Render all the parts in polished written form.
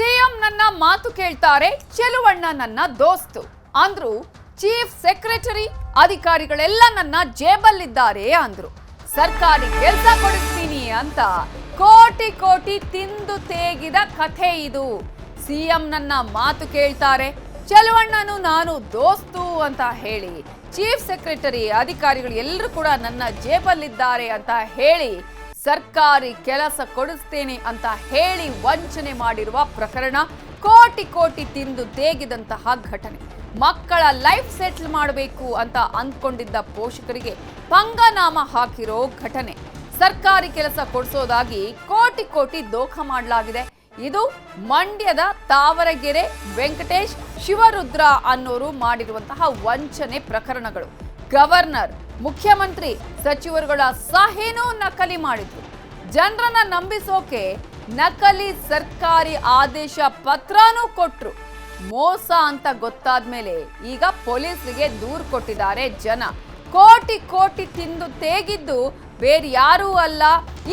CM ನನ್ನ ಮಾತು ಕೇಳ್ತಾರೆ, ಚೆಲುವಣ್ಣ ನನ್ನ ದೋಸ್ತು ಅಂದ್ರು. ಚೀಫ್ ಸೆಕ್ರೆಟರಿ ಅಧಿಕಾರಿಗಳೆಲ್ಲ ನನ್ನ ಜೇಬಲ್ಲಿದ್ದಾರೆ ಅಂದ್ರು. ಸರ್ಕಾರಿ ಕೆಲಸ ಕೊಡಿಸ್ತೀನಿ ಅಂತ ಕೋಟಿ ಕೋಟಿ ತಿಂದು ತೇಗಿದ ಕಥೆ ಇದು. ಸಿಎಂ ನನ್ನ ಮಾತು ಕೇಳ್ತಾರೆ, ಚೆಲುವಣ್ಣನು ನಾನು ದೋಸ್ತು ಅಂತ ಹೇಳಿ ಚೀಫ್ ಸೆಕ್ರೆಟರಿ ಅಧಿಕಾರಿಗಳು ಎಲ್ಲರೂ ಕೂಡ ನನ್ನ ಜೇಬಲ್ಲಿದ್ದಾರೆ ಅಂತ ಹೇಳಿ ಸರ್ಕಾರಿ ಕೆಲಸ ಕೊಡಿಸ್ತೇನೆ ಅಂತ ಹೇಳಿ ವಂಚನೆ ಮಾಡಿರುವ ಪ್ರಕರಣ, ಕೋಟಿ ಕೋಟಿ ತಿಂದು ತೇಗಿದಂತಹ ಘಟನೆ. ಮಕ್ಕಳ ಲೈಫ್ ಸೆಟ್ಲ್ ಮಾಡಬೇಕು ಅಂತ ಅಂದ್ಕೊಂಡಿದ್ದ ಪೋಷಕರಿಗೆ ಪಂಗನಾಮ ಹಾಕಿರೋ ಘಟನೆ. ಸರ್ಕಾರಿ ಕೆಲಸ ಕೊಡಿಸೋದಾಗಿ ಕೋಟಿ ಕೋಟಿ ದೋಖ ಮಾಡಲಾಗಿದೆ. ಇದು ಮಂಡ್ಯದ ತಾವರಗೆರೆ ವೆಂಕಟೇಶ್ ಶಿವರುದ್ರ ಅನ್ನೋರು ಮಾಡಿರುವಂತಹ ವಂಚನೆ ಪ್ರಕರಣಗಳು. ಗವರ್ನರ್, ಮುಖ್ಯಮಂತ್ರಿ, ಸಚಿವರುಗಳ ಸಹಿನೂ ನಕಲಿ ಮಾಡಿದ್ರು. ಜನರನ್ನ ನಂಬಿಸೋಕೆ ನಕಲಿ ಸರ್ಕಾರಿ ಆದೇಶ ಪತ್ರನೂ ಕೊಟ್ರು. ಮೋಸ ಅಂತ ಗೊತ್ತಾದ್ಮೇಲೆ ಈಗ ಪೊಲೀಸರಿಗೆ ದೂರು ಕೊಟ್ಟಿದ್ದಾರೆ ಜನ. ಕೋಟಿ ಕೋಟಿ ತಿಂದು ತೇಗಿದ್ದು ಬೇರ್ಯಾರೂ ಅಲ್ಲ,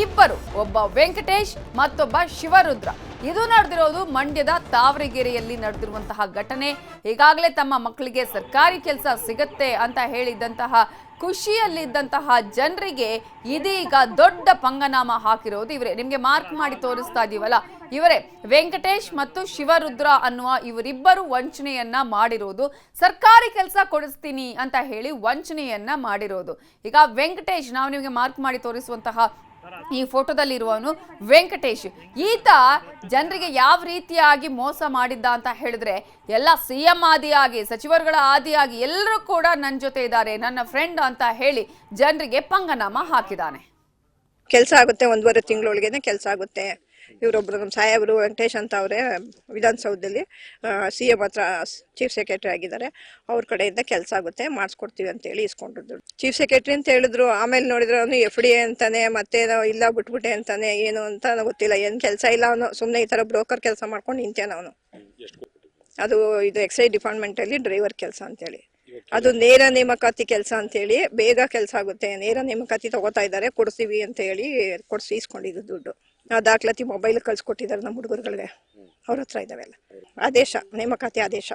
ಇಬ್ಬರು, ಒಬ್ಬ ವೆಂಕಟೇಶ್ ಮತ್ತೊಬ್ಬ ಶಿವರುದ್ರ. ಇದು ನಡೆದಿರೋದು ಮಂಡ್ಯದ ತಾವರಗೆರೆಯಲ್ಲಿ ನಡೆದಿರುವಂತಹ ಘಟನೆ. ಈಗಾಗಲೇ ತಮ್ಮ ಮಕ್ಕಳಿಗೆ ಸರ್ಕಾರಿ ಕೆಲಸ ಸಿಗತ್ತೆ ಅಂತ ಹೇಳಿದ್ದಂತಹ ಖುಷಿಯಲ್ಲಿದ್ದಂತಹ ಜನರಿಗೆ ಇದೀಗ ದೊಡ್ಡ ಪಂಗನಾಮ ಹಾಕಿರೋದು ಇವರೇ. ನಿಮ್ಗೆ ಮಾರ್ಕ್ ಮಾಡಿ ತೋರಿಸ್ತಾ ಇದೀವಲ್ಲ, ಇವರೇ ವೆಂಕಟೇಶ್ ಮತ್ತು ಶಿವರುದ್ರ ಅನ್ನುವ ಇವರಿಬ್ಬರು ವಂಚನೆಯನ್ನ ಮಾಡಿರೋದು. ಸರ್ಕಾರಿ ಕೆಲಸ ಕೊಡಿಸ್ತೀನಿ ಅಂತ ಹೇಳಿ ವಂಚನೆಯನ್ನ ಮಾಡಿರೋದು. ಈಗ ವೆಂಕಟೇಶ್, ನಾವು ನಿಮಗೆ ಮಾರ್ಕ್ ಮಾಡಿ ತೋರಿಸುವಂತಹ ಈ ಫೋಟೋದಲ್ಲಿರುವವನು ವೆಂಕಟೇಶ್. ಈತ ಜನರಿಗೆ ಯಾವ ರೀತಿಯಾಗಿ ಮೋಸ ಮಾಡಿದ್ದ ಅಂತ ಹೇಳಿದ್ರೆ, ಎಲ್ಲ ಸಿಎಂ ಆದಿಯಾಗಿ, ಸಚಿವರುಗಳ ಆದಿಯಾಗಿ ಎಲ್ಲರೂ ಕೂಡ ನನ್ನ ಜೊತೆ ಇದ್ದಾರೆ, ನನ್ನ ಫ್ರೆಂಡ್ ಅಂತ ಹೇಳಿ ಜನರಿಗೆ ಪಂಗನಾಮ ಹಾಕಿದ್ದಾನೆ. ಕೆಲಸ ಆಗುತ್ತೆ, 1.5 ತಿಂಗಳೊಳಗೇನೆ ಕೆಲಸ ಆಗುತ್ತೆ. ಇವರೊಬ್ರು ನಮ್ಮ ಸಾಹೇಬರು ವೆಂಕಟೇಶ್ ಅಂತ ಅವರೇ ವಿಧಾನಸೌಧದಲ್ಲಿ ಸಿಎಂ ಹತ್ರ ಚೀಫ್ ಸೆಕ್ರೆಟರಿ ಆಗಿದ್ದಾರೆ. ಅವ್ರ ಕಡೆಯಿಂದ ಕೆಲಸ ಆಗುತ್ತೆ, ಮಾಡಿಸ್ಕೊಡ್ತೀವಿ ಅಂತೇಳಿ ಇಸ್ಕೊಂಡಿದ್ರು. ಚೀಫ್ ಸೆಕ್ರೆಟರಿ ಅಂತ ಹೇಳಿದ್ರು. ಆಮೇಲೆ ನೋಡಿದ್ರೆ ಅವನು FD ಅಂತಾನೆ, ಮತ್ತೆ ಇಲ್ಲ ಬಿಟ್ಬಿಟ್ಟೆ ಅಂತಾನೆ, ಏನು ಅಂತ ಗೊತ್ತಿಲ್ಲ. ಏನು ಕೆಲಸ ಇಲ್ಲ, ಅವನು ಸುಮ್ಮನೆ ಈ ಥರ ಬ್ರೋಕರ್ ಕೆಲಸ ಮಾಡ್ಕೊಂಡು ನಿಂತೇನೆ ಅವನು. ಅದು ಇದು ಎಕ್ಸೈಸ್ ಡಿಪಾರ್ಟ್ಮೆಂಟ್ ಅಲ್ಲಿ ಡ್ರೈವರ್ ಕೆಲಸ ಅಂತೇಳಿ. ಅದು ನೇರ ನೇಮಕಾತಿ ಕೆಲಸ ಅಂತೇಳಿ, ಬೇಗ ಕೆಲಸ ಆಗುತ್ತೆ, ನೇರ ನೇಮಕಾತಿ ತಗೋತಾ ಇದ್ದಾರೆ, ಕೊಡ್ತೀವಿ ಅಂತ ಹೇಳಿ ಕೊಡ್ಸಿ ಇಸ್ಕೊಂಡಿದ್ದು ದುಡ್ಡು. ದಾಖಲಾತಿ ಮೊಬೈಲ್ ಕಳ್ಸಿಕೊಟ್ಟಿದ್ದಾರೆ ನಮ್ಮ ಹುಡುಗರುಗಳಿಗೆ, ಅವ್ರ ಹತ್ರ ಇದಾವೆಲ್ಲ. ಆದೇಶ, ನೇಮಕಾತಿ ಆದೇಶ,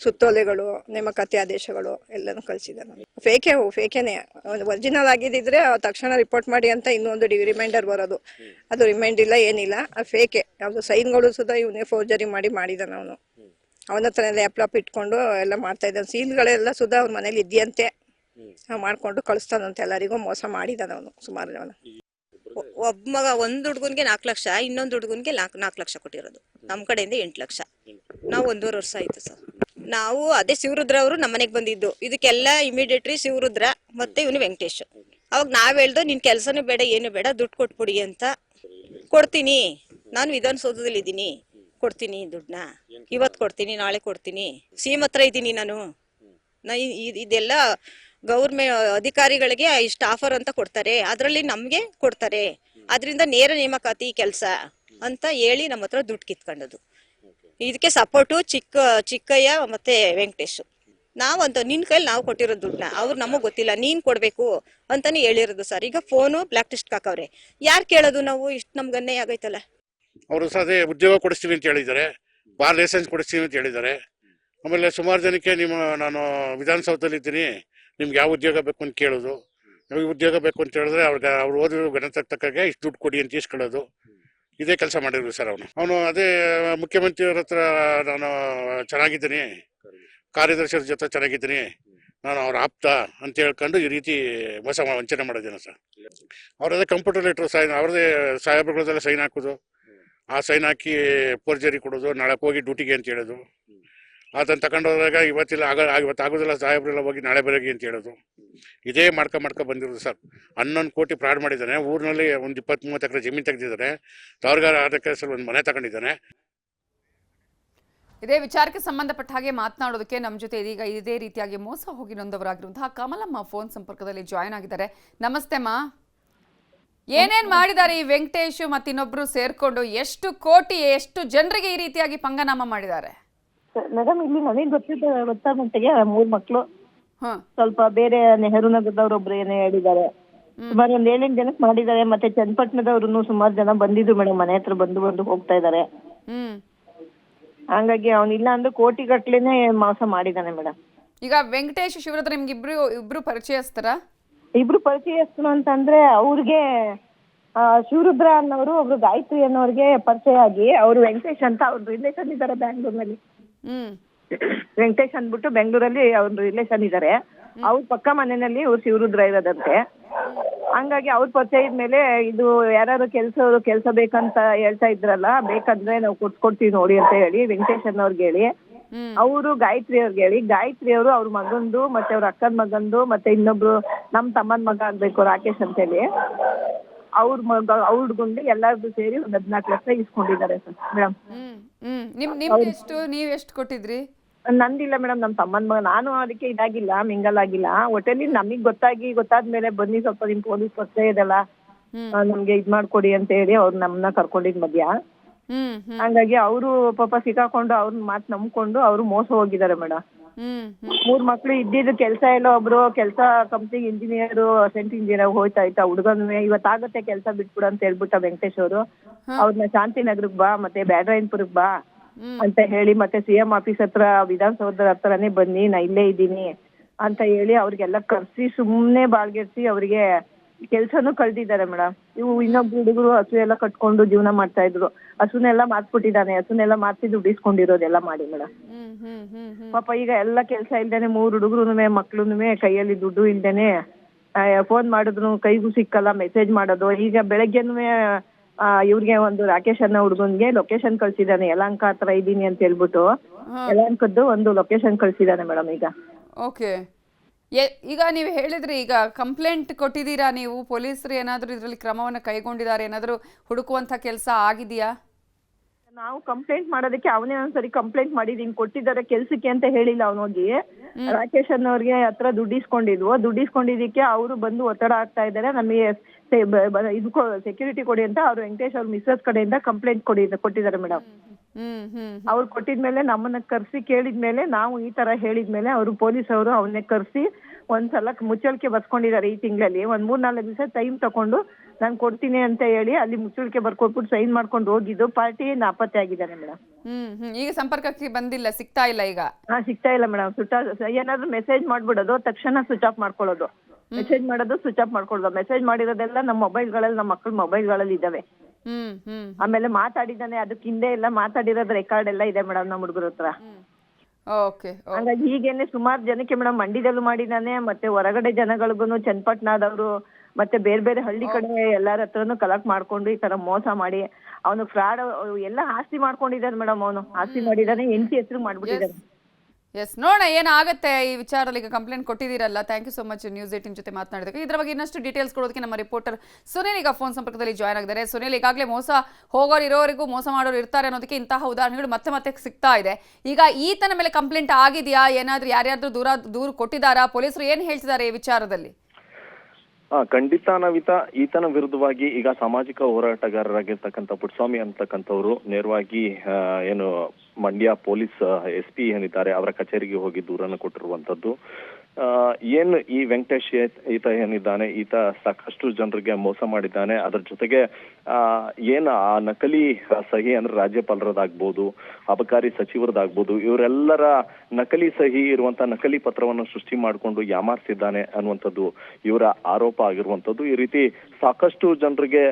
ಸುತ್ತೋಲೆಗಳು, ನೇಮಕಾತಿ ಆದೇಶಗಳು ಎಲ್ಲನೂ ಕಳ್ಸಿದ್ದಾರೆ. ಫೇಕೇನೆ. ಒರಿಜಿನಲ್ ಆಗಿದ್ದಿದ್ರೆ ತಕ್ಷಣ ರಿಪೋರ್ಟ್ ಮಾಡಿ ಅಂತ ಇನ್ನೊಂದು ರಿಮೈಂಡರ್ ಬರೋದು. ಅದು ರಿಮೈಂಡ್ ಇಲ್ಲ, ಏನಿಲ್ಲ, ಫೇಕೆ. ಯಾವುದು ಸೈನ್ಗಳು ಸುಧಾ ಇವನೇ ಫೋರ್ಜರಿ ಮಾಡಿದಾನೆ ಅವನು. ಅವನ ಹತ್ರ ಲ್ಯಾಪ್ಟಾಪ್ ಇಟ್ಕೊಂಡು ಎಲ್ಲ ಮಾಡ್ತಾ ಇದ್ದಾನೆ. ಸೀಲ್ಗಳೆಲ್ಲ ಸುಧಾ ಅವ್ರ ಮನೇಲಿ ಇದೆಯಂತೆ, ಮಾಡ್ಕೊಂಡು ಕಳಿಸ್ತಾನಂತೆ ಎಲ್ಲರಿಗೂ. ಮೋಸ ಮಾಡಿದಾನ ಅವನು ಸುಮಾರು ಜನ. ಒಬ್ಬ ಮಗ, ಒಂದು ಹುಡುಗನ್ಗೆ 4 ಲಕ್ಷ, ಇನ್ನೊಂದು ಹುಡುಗನ್ಗೆ 4 ಲಕ್ಷ ಕೊಟ್ಟಿರೋದು. ನಮ್ಮ ಕಡೆಯಿಂದ 8 ಲಕ್ಷ. ನಾವು 1.5 ವರ್ಷ ಆಯ್ತು ಸರ್. ನಾವು ಅದೇ ಶಿವರುದ್ರ ಅವರು ನಮ್ಮ ಮನೆಗೆ ಬಂದಿದ್ದು. ಇದಕ್ಕೆಲ್ಲ ಇಮಿಡಿಯೇಟ್ರಿ ಶಿವರುದ್ರ ಮತ್ತೆ ಇವನು ವೆಂಕಟೇಶ್. ಅವಾಗ ನಾವ್ ಹೇಳ್ದು, ನಿನ್ ಕೆಲ್ಸನೂ ಬೇಡ, ಏನು ಬೇಡ, ದುಡ್ಡು ಕೊಟ್ಬಿಡಿ ಅಂತ. ಕೊಡ್ತೀನಿ, ನಾನು ವಿಧಾನಸೌಧದಲ್ಲಿ ಇದ್ದೀನಿ, ಕೊಡ್ತೀನಿ ದುಡ್ಡನ್ನ, ಇವತ್ತು ಕೊಡ್ತೀನಿ, ನಾಳೆ ಕೊಡ್ತೀನಿ, ಸಿಎಂ ಹತ್ರ ಇದ್ದೀನಿ ನಾನು. ಇದೆಲ್ಲ ಗೌರ್ಮೆಂಟ್ ಅಧಿಕಾರಿಗಳಿಗೆ ಇಷ್ಟ ಆಫರ್ ಅಂತ ಕೊಡ್ತಾರೆ, ಅದರಲ್ಲಿ ನಮ್ಗೆ ಕೊಡ್ತಾರೆ, ಅದರಿಂದ ನೇರ ನೇಮಕಾತಿ ಕೆಲಸ ಅಂತ ಹೇಳಿ ನಮ್ಮ ಹತ್ರ ದುಡ್ಡು ಕಿತ್ಕೊಂಡದು. ಇದಕ್ಕೆ ಸಪೋರ್ಟು ಚಿಕ್ಕಯ್ಯ ಮತ್ತೆ ವೆಂಕಟೇಶ್. ನಾವಂತ ನಿನ್ ಕೈಲಿ ನಾವು ಕೊಟ್ಟಿರೋ ದುಡ್ಡನ್ನ ಅವ್ರು ನಮಗ್ ಗೊತ್ತಿಲ್ಲ, ನೀನ್ ಕೊಡ್ಬೇಕು ಅಂತಾನೆ ಹೇಳಿರೋದು ಸರ್. ಈಗ ಫೋನು ಬ್ಲಾಕ್ ಲಿಸ್ಟ್ ಹಾಕವ್ರೆ, ಯಾರು ಕೇಳೋದು ನಾವು? ಇಷ್ಟು ನಮ್ಗೆ ಅನ್ಯಾಯ ಆಗೈತಲ್ಲ. ಅವರು ಅದೇ ಉದ್ಯೋಗ ಕೊಡಿಸ್ತೀವಿ ಅಂತ ಹೇಳಿದ್ದಾರೆ, ಬಾರ್ ಲೈಸೆನ್ಸ್ ಕೊಡಿಸ್ತೀವಿ ಅಂತ ಹೇಳಿದ್ದಾರೆ. ಆಮೇಲೆ ಸುಮಾರು ಜನಕ್ಕೆ ನಾನು ವಿಧಾನಸೌಧದಲ್ಲಿ ಇದ್ದೀನಿ, ನಿಮ್ಗೆ ಯಾವ ಉದ್ಯೋಗ ಬೇಕು ಅಂತ ಕೇಳೋದು. ನಮಗೆ ಉದ್ಯೋಗ ಬೇಕು ಅಂತ ಹೇಳಿದ್ರೆ ಅವ್ರು ಓದಿರೋ ಗಣತಕ್ಕೆ ತಕ್ಕಾಗೆ ಇಷ್ಟು ದುಡ್ಡು ಕೊಡಿ ಅಂತ ಇಸ್ಕೊಳ್ಳೋದು. ಇದೇ ಕೆಲಸ ಮಾಡಿದ್ರು ಸರ್ ಅವನು. ಅದೇ ಮುಖ್ಯಮಂತ್ರಿಯವ್ರ ಹತ್ರ ನಾನು ಚೆನ್ನಾಗಿದ್ದೀನಿ, ಕಾರ್ಯದರ್ಶಿಯವ್ರ ಜೊತೆ ಚೆನ್ನಾಗಿದ್ದೀನಿ, ನಾನು ಅವ್ರ ಆಪ್ತ ಅಂತ ಹೇಳ್ಕೊಂಡು ಈ ರೀತಿ ಮೋಸ ವಂಚನೆ ಮಾಡೋದೇನ ಸರ್. ಅವ್ರದೇ ಕಂಪ್ಯೂಟರ್ ಲೆಟ್ರ್ ಸೈನ್, ಅವ್ರದೇ ಸಾಹೇಬ್ರುಗಳದೆಲ್ಲ ಸೈನ್ ಹಾಕೋದು, ಆ ಸೈನ್ ಹಾಕಿ ಫೋರ್ಜರಿ ಕೊಡೋದು, ನಾಳೆ ಹೋಗಿ ಡ್ಯೂಟಿಗೆ ಅಂತ ಹೇಳೋದು. ಅದನ್ನು ತಗೊಂಡೋದಾಗ ಇವತ್ತು ಆಗೋದಿಲ್ಲ ಸಾಹೇಬ್ರೆಲ್ಲ ಹೋಗಿ ನಾಳೆ ಬರೋಗಿ ಅಂತ ಹೇಳೋದು. ಇದೇ ಮಾಡ್ಕೊ ಬಂದಿರೋದು ಸರ್. 11 ಕೋಟಿ ಫ್ರಾಡ್ ಮಾಡಿದ್ದಾನೆ. ಊರಿನಲ್ಲಿ ಒಂದು 20-30 ಎಕರೆ ಜಮೀನು ತೆಗೆದಿದ್ದಾನೆ. ತಾವರಗಾರ ಆದ ಕೇಸಲ್ಲಿ ಒಂದು ಮನೆ ತಗೊಂಡಿದ್ದಾನೆ. ಇದೇ ವಿಚಾರಕ್ಕೆ ಸಂಬಂಧಪಟ್ಟ ಹಾಗೆ ಮಾತನಾಡೋದಕ್ಕೆ ನಮ್ಮ ಜೊತೆ ಇದೀಗ ಇದೇ ರೀತಿಯಾಗಿ ಮೋಸ ಹೋಗಿ ನೊಂದವರಾಗಿರುವಂತಹ ಕಮಲಮ್ಮ ಫೋನ್ ಸಂಪರ್ಕದಲ್ಲಿ ಜಾಯ್ನ್ ಆಗಿದ್ದಾರೆ. ನಮಸ್ತೆ ಮಾ. ಏನೇನ್ ಮಾಡಿದ್ದಾರೆ ಈ ವೆಂಕಟೇಶ್ ಮತ್ತಿನ್ನೊಬ್ರು ಸೇರ್ಕೊಂಡು? ಎಷ್ಟು ಕೋಟಿ, ಎಷ್ಟು ಜನರಿಗೆ ಈ ರೀತಿಯಾಗಿ ಪಂಗನಾಮ ಮಾಡಿದ್ದಾರೆ? ಮೇಡಮ್, ಇಲ್ಲಿ ನನಗೆ ಗೊತ್ತ ಮಟ್ಟಿಗೆ 3 ಮಕ್ಳು, ಸ್ವಲ್ಪ ಬೇರೆ ನೆಹರು ನಗರದವ್ರೊಬ್ರು ಏನೇ ಹೇಳಿದ್ದಾರೆ. ಸುಮಾರು ಒಂದ್ 7-8 ಜನಕ್ಕೆ ಮಾಡಿದ್ದಾರೆ. ಮತ್ತೆ ಚನ್ನಪಟ್ಟಣದವ್ರು ಸುಮಾರು ಜನ ಬಂದಿದ್ರು ಮೇಡಮ್, ಮನೆ ಹತ್ರ ಬಂದು ಹೋಗ್ತಾ ಇದಾರೆ. ಹಂಗಾಗಿ ಅವನಿಲ್ಲ ಅಂದ್ರೆ ಕೋಟಿಗಟ್ಲೆನೆ ಮೋಸ ಮಾಡಿದಾನೆ ಮೇಡಮ್. ಈಗ ವೆಂಕಟೇಶ್ ಶಿವರುದ್ರ ನಿಮ್ಗೆ ಇಬ್ರು ಪರಿಚಯಸ್ಥರ? ಇಬ್ರು ಪರಿಚಯಸ್ಥರು ಅಂತಂದ್ರೆ ಅವ್ರಿಗೆ ಶಿವರುದ್ರ ಅನ್ನೋರು ಒಬ್ರು ಗಾಯತ್ರಿ ಅನ್ನೋರ್ಗೆ ಪರಿಚಯ ಆಗಿ ಅವರು ವೆಂಕಟೇಶ್ ಅಂತ ಅವ್ರ ರಿಲೇಷನ್ ಇದ್ದಾರೆ ಬ್ಯಾಂಗ್ಳೂರ್ನಲ್ಲಿ. ವೆಂಕಟೇಶ್ ಅಂದ್ಬಿಟ್ಟು ಬೆಂಗಳೂರಲ್ಲಿ ಅವ್ರ ರಿಲೇಷನ್ ಇದ್ದಾರೆ. ಅವ್ರ ಪಕ್ಕ ಮನೆಯಲ್ಲಿ ಇವ್ರು ಶಿವರುದ್ರ ಇರೋದಂತೆ. ಹಂಗಾಗಿ ಅವ್ರ ಪರಿಚಯ ಇದ್ಮೇಲೆ ಇದು ಯಾರು ಕೆಲಸ ಬೇಕಂತ ಹೇಳ್ತಾ ಇದ್ರಲ್ಲ, ಬೇಕಂದ್ರೆ ನಾವು ಕೊಡ್ತೀವಿ ನೋಡಿ ಅಂತ ಹೇಳಿ ವೆಂಕಟೇಶ್ ಅನ್ನೋರ್ಗೆ ಹೇಳಿ ಅವರು ಗಾಯತ್ರಿ ಅವ್ರಿಗೆ ಹೇಳಿ, ಗಾಯತ್ರಿ ಅವರು ಅವ್ರ ಮಗಂದು ಮತ್ತೆ ಅವ್ರ ಅಕ್ಕನ ಮಗಂದು ಮತ್ತೆ ಇನ್ನೊಬ್ರು ನಮ್ಮ ತಮ್ಮನ ಮಗ ಆಗ್ಬೇಕು ರಾಕೇಶ್ ಅಂತ ಹೇಳಿ ಅವ್ರ ಹುಡ್ಗುಂಡು ಎಲ್ಲಾರ್ದು ಸೇರಿ ಒಂದ್ 14 ಲಕ್ಷ ಇಸ್ಕೊಂಡಿದ್ದಾರೆ ಸರ್ ಮೇಡಮ್. ನೀವ್ ಎಷ್ಟು ಕೊಟ್ಟಿದ್ರಿ? ನಂದಿಲ್ಲ ಮೇಡಮ್, ನಮ್ಮ ತಮ್ಮನ ಮಗ. ನಾನು ಅದಕ್ಕೆ ಇದಾಗಿಲ್ಲ, ಮಿಂಗಲ್ ಆಗಿಲ್ಲ. ಒಟ್ಟಲ್ಲಿ ನಮಗ್ ಗೊತ್ತಾದ್ಮೇಲೆ ಬನ್ನಿ ಸ್ವಲ್ಪ ನಿಮ್ ಪೊಲೀಸ್ ಪರಿಚಯ ಇದೆಲ್ಲ ನಮ್ಗೆ ಇದ್ ಮಾಡ್ಕೊಡಿ ಅಂತ ಹೇಳಿ ಅವ್ರು ನಮ್ಮನ್ನ ಕರ್ಕೊಂಡಿದ್ ಮಧ್ಯ. ಹಂಗಾಗಿ ಅವರು ಪಾಪ ಸಿಕ್ಕಾಕೊಂಡು ಅವ್ರನ್ನ ಮಾತು ನಂಬ್ಕೊಂಡು ಅವ್ರು ಮೋಸ ಹೋಗಿದ್ದಾರೆ ಮೇಡಮ್. 3 ಮಕ್ಳು ಇದ್ದಿದ್ದು ಕೆಲಸ ಎಲ್ಲ, ಒಬ್ರು ಕೆಲಸ ಕಂಪ್ನಿ ಇಂಜಿನಿಯರ್ ಅಸೆಂಟ್ ಇಂಜಿನಿಯರ್ ಹೋಯ್ತಾ ಹುಡುಗನ ಇವತ್ತಾಗತ್ತೆ ಕೆಲಸ ಬಿಟ್ಬಿಡು ಅಂತ ಹೇಳ್ಬಿಟ್ಟ ವೆಂಕಟೇಶ್ ಅವರು. ಅವ್ರನ್ನ ಶಾಂತಿನಗರಕ್ಕೆ ಬಾ ಮತ್ತೆ ಬ್ಯಾಡ್ರಾಯನ್ಪುರಕ್ಕೆ ಬಾ ಅಂತ ಹೇಳಿ ಮತ್ತೆ CM ಆಫೀಸ್ ಹತ್ರ ವಿಧಾನಸೌಧ ಹತ್ರನೇ ಬನ್ನಿ, ನಾ ಇಲ್ಲೇ ಇದ್ದೀನಿ ಅಂತ ಹೇಳಿ ಅವ್ರಿಗೆಲ್ಲ ಕರ್ಸಿ ಸುಮ್ನೆ ಬಾಳ್ಗೆಡ್ಸಿ ಅವ್ರಿಗೆ ಕೆಲ್ಸನೂ ಕಳ್ದಿದ್ದಾರೆ ಮೇಡಮ್. ಇವು ಇನ್ನೊಬ್ರು ಹುಡುಗರು ಹಸು ಎಲ್ಲ ಕಟ್ಕೊಂಡು ಜೀವನ ಮಾಡ್ತಾ ಇದ್ರು. ಹಸುನೆಲ್ಲ ಮಾರ್ಬಿಟ್ಟಿದ್ದಾನೆ, ಹಸುನೆಲ್ಲ ಮಾರ್ಸಿ ದುಡ್ಡು ಇಸ್ಕೊಂಡಿರೋದೆಲ್ಲ ಮಾಡಿ ಮೇಡಮ್. ಪಾಪ ಈಗ ಎಲ್ಲ ಕೆಲಸ ಇಲ್ದೇನೆ 3 ಹುಡುಗರುನುವೆ ಮಕ್ಳುನುವೆ ಕೈಯಲ್ಲಿ ದುಡ್ಡು ಇಲ್ದೇನೆ ಫೋನ್ ಮಾಡಿದ್ರು ಕೈಗೂ ಸಿಕ್ಕಲ್ಲ, ಮೆಸೇಜ್ ಮಾಡೋದು. ಈಗ ಬೆಳಗ್ಗೆನುವೆ ಇವ್ರಿಗೆ ಒಂದು ರಾಕೇಶ್ ಅನ್ನೋ ಹುಡುಗನ್ಗೆ ಲೊಕೇಶನ್ ಕಳ್ಸಿದಾನೆ, ಯಲಹಂಕ ಹತ್ರ ಇದೀನಿ ಅಂತ ಹೇಳ್ಬಿಟ್ಟು ಯಲಹಂಕದ್ದು ಒಂದು ಲೊಕೇಶನ್ ಕಳ್ಸಿದಾನೆ ಮೇಡಮ್ ಈಗ. ಓಕೆ, ಈಗ ನೀವು ಹೇಳಿದ್ರಿ ಈಗ ಕಂಪ್ಲೇಂಟ್ ಕೊಟ್ಟಿದ್ದೀರಾ ನೀವು, ಪೊಲೀಸರು ಏನಾದರೂ ಇದರಲ್ಲಿ ಕ್ರಮವನ್ನು ಕೈಗೊಂಡಿದ್ದಾರೆ, ಏನಾದರೂ ಹುಡುಕುವಂಥ ಕೆಲಸ ಆಗಿದೆಯಾ? ನಾವು ಕಂಪ್ಲೇಂಟ್ ಮಾಡೋದಕ್ಕೆ ಅವನೇ ಒಂದ್ಸರಿ ಕಂಪ್ಲೇಂಟ್ ಮಾಡಿದೀನಿ, ಕೊಟ್ಟಿದ್ದಾರೆ ಕೆಲ್ಸಕ್ಕೆ ಅಂತ ಹೇಳಿಲ್ಲ ಅವನು ಹೋಗಿ. ರಾಕೇಶ್ ಅನ್ನೋರ್ಗೆ ಹತ್ರ ದುಡ್ಡಿಸ್ಕೊಂಡಿದ್ದಕ್ಕೆ ಅವರು ಬಂದು ಒತ್ತಡ ಆಗ್ತಾ ಇದ್ದಾರೆ, ನಮಗೆ ಇದು ಸೆಕ್ಯೂರಿಟಿ ಕೊಡಿ ಅಂತ ಅವ್ರು ವೆಂಕಟೇಶ್ ಅವ್ರ ಮಿಸ್ಸಸ್ ಕಡೆಯಿಂದ ಕಂಪ್ಲೇಂಟ್ ಕೊಟ್ಟಿದ್ದಾರೆ ಮೇಡಮ್. ಅವ್ರು ಕೊಟ್ಟಿದ್ಮೇಲೆ ನಮ್ಮನ್ನ ಕರ್ಸಿ ಕೇಳಿದ್ಮೇಲೆ ನಾವು ಈ ತರ ಹೇಳಿದ್ಮೇಲೆ ಅವರು ಪೊಲೀಸ್ ಅವರು ಅವನ್ನೇ ಕರ್ಸಿ ಒಂದ್ಸಲ ಮುಚ್ಚಳಿಕೆ ಬರ್ಸ್ಕೊಂಡಿದ್ದಾರೆ. ಈ ತಿಂಗಳಲ್ಲಿ 3-4 ದಿವಸ ಟೈಮ್ ತಗೊಂಡು ನಾನು ಕೊಡ್ತೀನಿ ಅಂತ ಹೇಳಿ ಅಲ್ಲಿ ಮುಚ್ಚಳಿಕೆ ಬರ್ಕೊಟ್ಬಿಟ್ಟು ಸೈನ್ ಮಾಡ್ಕೊಂಡು ಹೋಗಿದ್ದು ಪಾರ್ಟಿ ನಾಪತ್ತೆ ಆಗಿದ್ದಾರೆ ಮೇಡಮ್. ಈಗ ಸಂಪರ್ಕಕ್ಕೆ ಬಂದಿಲ್ಲ, ಸಿಗ್ತಾ ಇಲ್ಲ ಈಗ? ಸಿಗ್ತಾ ಇಲ್ಲ ಮೇಡಮ್. ಏನಾದ್ರು ಮೆಸೇಜ್ ಮಾಡ್ಬಿಡೋದು, ತಕ್ಷಣ ಸ್ವಿಚ್ ಆಫ್ ಮಾಡ್ಕೊಳ್ಳೋದು. ಮೆಸೇಜ್ ಮಾಡೋದು, ಸ್ವಿಚ್ ಆಫ್ ಮಾಡ್ಕೊಳ್ಳೋದು. ಮೆಸೇಜ್ ಮಾಡಿರೋದೆಲ್ಲ ನಮ್ಮ ಮೊಬೈಲ್ಗಳಲ್ಲಿ, ನಮ್ಮ ಮಕ್ಕಳ ಮೊಬೈಲ್ಗಳಲ್ಲಿ ಇದಾವೆ. ಆಮೇಲೆ ಮಾತಾಡಿದ್ದಾನೆ, ಅದಕ್ಕೆ ಹಿಂದೆ ಎಲ್ಲ ಮಾತಾಡಿರೋದು ರೆಕಾರ್ಡ್ ಎಲ್ಲ ಇದೆ ಮೇಡಮ್ ನಮ್ಮ ಹುಡುಗರ ಹತ್ರ. ಹಂಗಾಗಿ ಹೀಗೇನೆ ಸುಮಾರು ಜನಕ್ಕೆ ಮೇಡಮ್ ಮಂಡ್ಯದಲ್ಲೂ ಮಾಡಿದಾನೆ, ಮತ್ತೆ ಹೊರಗಡೆ ಜನಗಳಿಗೂ ಚನ್ನಪಟ್ಟಣದವರು ಮತ್ತೆ ಬೇರೆ ಬೇರೆ ಹಳ್ಳಿ ಕಡೆ ಎಲ್ಲಾರ ಹತ್ರನು ಕಲೆಕ್ಟ್ ಮಾಡ್ಕೊಂಡು ಈ ತರ ಮೋಸ ಮಾಡಿ ಅವನು ಫ್ರಾಡ್ ಎಲ್ಲ ಆಸ್ತಿ ಮಾಡ್ಕೊಂಡಿದ್ದಾನೆ ಮೇಡಮ್. ಅವನು ಆಸ್ತಿ ಮಾಡಿದಾನೆ, ಹೆಂಡತಿ ಹೆಸರು ಮಾಡ್ಬಿಟ್ಟಿದ್ದಾನೆ. ಎಸ್, ನೋಡೋಣ ಏನಾಗುತ್ತೆ ಈ ವಿಚಾರದಲ್ಲಿ. ಈಗ ಕಂಪ್ಲೇಂಟ್ ಕೊಟ್ಟಿದ್ದೀರಲ್ಲ, thank you so much news 18 ಜೊತೆ ಮಾತನಾಡಿದಕ್ಕೆ. ಇದರ ಬಗ್ಗೆ ಇನ್ನಷ್ಟು ಡೀಟೇಲ್ಸ್ ಕೊಡೋದಕ್ಕೆ ನಮ್ಮ ರಿಪೋರ್ಟರ್ ಸುನಿಲ್ ಈಗ ಫೋನ್ ಸಂಪರ್ಕದಲ್ಲಿ ಜಾಯ್ನ್ ಆಗಿದ್ದಾರೆ. ಸುನಿಲ್, ಈಗಾಗಲೇ ಮೋಸ ಹೋಗೋರು ಇರೋವರೆಗೂ ಮೋಸ ಮಾಡೋರು ಇರ್ತಾರೆ ಅನ್ನೋದಕ್ಕೆ ಇಂತಹ ಉದಾಹರಣೆಗಳು ಮತ್ತೆ ಮತ್ತೆ ಸಿಗ್ತಾ ಇದೆ. ಈಗ ಈತನ ಮೇಲೆ ಕಂಪ್ಲೇಂಟ್ ಆಗಿದೆಯಾ? ಏನಾದ್ರೂ ಯಾರ್ಯಾದ್ರೂ ದೂರು ಕೊಟ್ಟಿದ್ದಾರಾ? ಪೊಲೀಸರು ಏನು ಹೇಳ್ತಿದ್ದಾರೆ ಈ ವಿಚಾರದಲ್ಲಿ? ಖಂಡಿತ ನವಿತಾ, ಈತನ ವಿರುದ್ಧವಾಗಿ ಈಗ ಸಾಮಾಜಿಕ ಹೋರಾಟಗಾರರಾಗಿರ್ತಕ್ಕಂಥ ಪುಟ್ಟಸ್ವಾಮಿ ಅಂತಕ್ಕಂಥವ್ರು ನೇರವಾಗಿ ಏನು ಮಂಡ್ಯ ಪೊಲೀಸ್ SP ಏನಿದ್ದಾರೆ ಅವರ ಕಚೇರಿಗೆ ಹೋಗಿ ದೂರನ್ನು ಕೊಟ್ಟಿರುವಂತದ್ದು. ಏನು ಈ ವೆಂಕಟೇಶ್ ಈತ ಏನಿದ್ದಾನೆ, ಈತ ಸಾಕಷ್ಟು ಜನರಿಗೆ ಮೋಸ ಮಾಡಿದ್ದಾನೆ. ಅದ್ರ ಜೊತೆಗೆ ಏನು ಆ ನಕಲಿ ಸಹಿ ಅಂದ್ರೆ ರಾಜ್ಯಪಾಲರದಾಗ್ಬೋದು, ಅಬಕಾರಿ ಸಚಿವರದಾಗ್ಬೋದು, ಇವರೆಲ್ಲರ ನಕಲಿ ಸಹಿ ಇರುವಂತ ನಕಲಿ ಪತ್ರವನ್ನು ಸೃಷ್ಟಿ ಮಾಡಿಕೊಂಡು ಯಾಮಾರಿಸಿದ್ದಾನೆ ಅನ್ನುವಂಥದ್ದು ಇವರ ಆರೋಪ ಆಗಿರುವಂತದ್ದು. ಈ ರೀತಿ ಸಾಕಷ್ಟು ಜನರಿಗೆ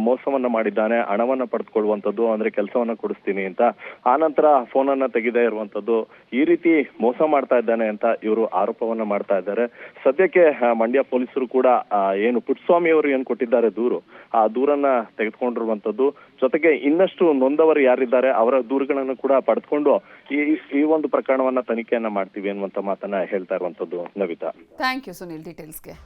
ಮೋಸವನ್ನ ಮಾಡಿದ್ದಾನೆ, ಹಣವನ್ನ ಪಡೆದುಕೊಳ್ಳುವಂಥದ್ದು, ಅಂದ್ರೆ ಕೆಲಸವನ್ನ ಕೊಡಿಸ್ತೀನಿ ಅಂತ, ಆನಂತರ ಫೋನ್ ಅನ್ನ ತೆಗೆದೇ ಇರುವಂತದ್ದು, ಈ ರೀತಿ ಮೋಸ ಮಾಡ್ತಾ ಇದ್ದಾನೆ ಅಂತ ಇವರು ಆರೋಪವನ್ನ ಮಾಡ್ತಾ ಇದ್ದಾರೆ. ಸದ್ಯಕ್ಕೆ ಮಂಡ್ಯ ಪೊಲೀಸರು ಕೂಡ ಏನು ಪುಟ್ಟಸ್ವಾಮಿ ಅವರು ಏನ್ ಕೊಟ್ಟಿದ್ದಾರೆ ದೂರು, ಆ ದೂರನ್ನ ತೆಗೆದುಕೊಂಡಿರುವಂತದ್ದು. ಜೊತೆಗೆ ಇನ್ನಷ್ಟು ನೊಂದವರು ಯಾರಿದ್ದಾರೆ ಅವರ ದೂರುಗಳನ್ನು ಕೂಡ ಪಡೆದುಕೊಂಡು ಈ ಒಂದು ಪ್ರಕರಣವನ್ನ ತನಿಖೆಯನ್ನ ಮಾಡ್ತೀವಿ ಅನ್ನುವಂತ ಮಾತನ್ನ ಹೇಳ್ತಾ ಇರುವಂತದ್ದು ನವಿತಾ. Thank you Sunil ಡೀಟೇಲ್ಸ್ಗೆ.